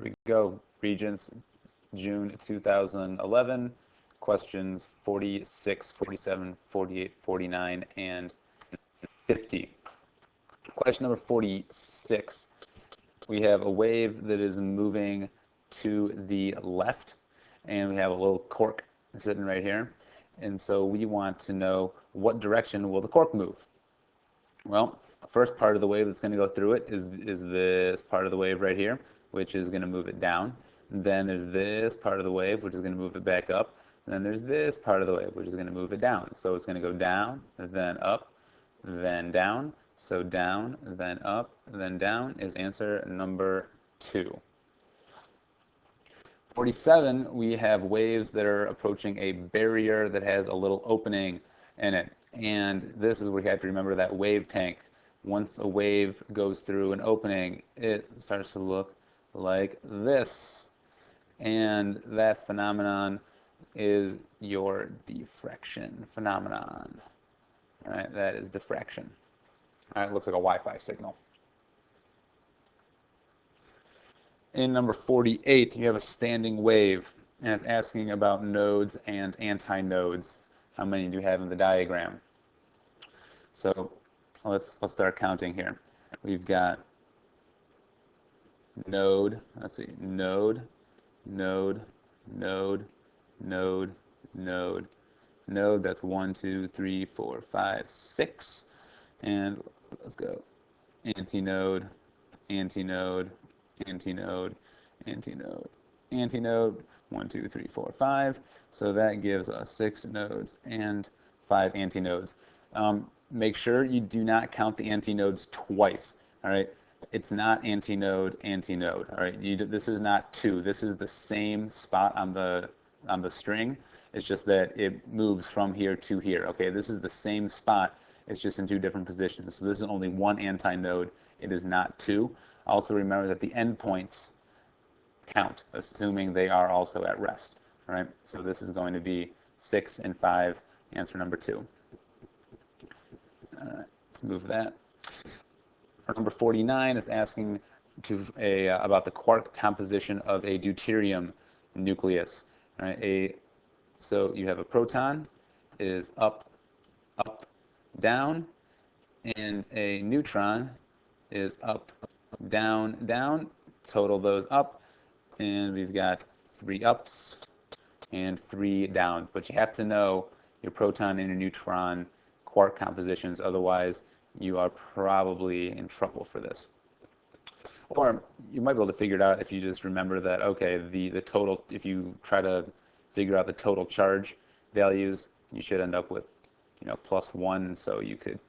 Here we go. Regents, June 2011. Questions 46, 47, 48, 49, and 50. Question number 46. We have a wave that is moving to the left, and we have a little cork sitting right here. And so we want to know what direction will the cork move. Well, the first part of the wave that's going to go through it is this part of the wave right here, which is going to move it down. And then there's this part of the wave, which is going to move it back up. And then there's this part of the wave, which is going to move it down. So it's going to go down, then up, then down. So down, then up, then down is answer number 2. 47, we have waves that are approaching a barrier that has a little opening in it. And this is where you have to remember that wave tank. Once a wave goes through an opening, it starts to look like this. And that phenomenon is your diffraction phenomenon. All right, that is diffraction. All right, it looks like a Wi-Fi signal. In number 48, you have a standing wave, and it's asking about nodes and antinodes. How many do you have in the diagram? So let's start counting here. We've got node, let's see, node, node, node, node, node, node. That's 1, 2, 3, 4, 5, 6. And let's go antinode, antinode, antinode, antinode, antinode, 1, 2, 3, 4, 5. So that gives us 6 nodes and 5 antinodes. Make sure you do not count the antinodes twice. All right, it's not antinode, antinode. All right, this is not 2. This is the same spot on the string. It's just that it moves from here to here. Okay, this is the same spot. It's just in 2 different positions. So this is only 1 antinode. It is not 2. Also remember that the endpoints count, assuming they are also at rest. All right, so this is going to be 6 and 5, answer number 2. All right, let's move that. For number 49, it's asking about the quark composition of a deuterium nucleus. All right, so you have a proton is up, up, down, and a neutron is up, down, down. Total those up, and we've got 3 ups and 3 downs. But you have to know your proton and your neutron quark compositions, otherwise you are probably in trouble for this. Or you might be able to figure it out if you just remember that, okay, the total, if you try to figure out the total charge values, you should end up with, +1, so you could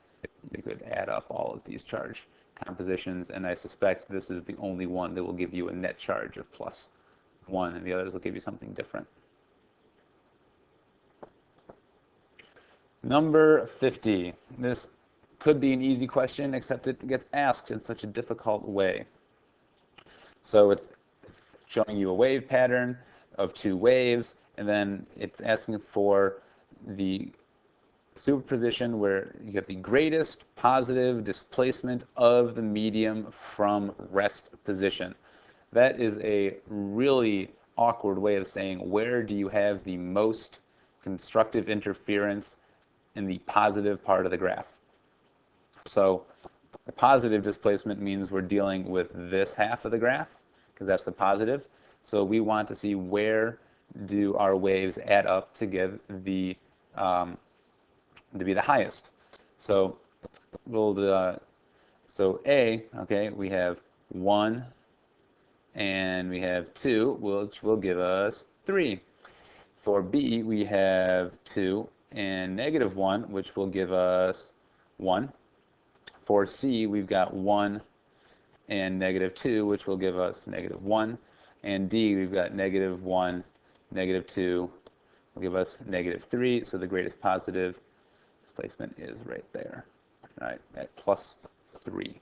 add up all of these charge compositions, and I suspect this is the only one that will give you a net charge of +1, and the others will give you something different. Number 50. This could be an easy question, except it gets asked in such a difficult way. So it's showing you a wave pattern of 2 waves, and then it's asking for the superposition where you have the greatest positive displacement of the medium from rest position. That is a really awkward way of saying where do you have the most constructive interference in the positive part of the graph. So the positive displacement means we're dealing with this half of the graph, because that's the positive. So we want to see where do our waves add up to give the to be the highest. So we'll so A, okay, we have 1 and we have 2, which will give us 3. For B, we have 2 and -1, which will give us 1. For C, we've got 1 and -2, which will give us -1. And D, we've got -1, -2, will give us -3. So the greatest positive displacement is right there, all right, at +3.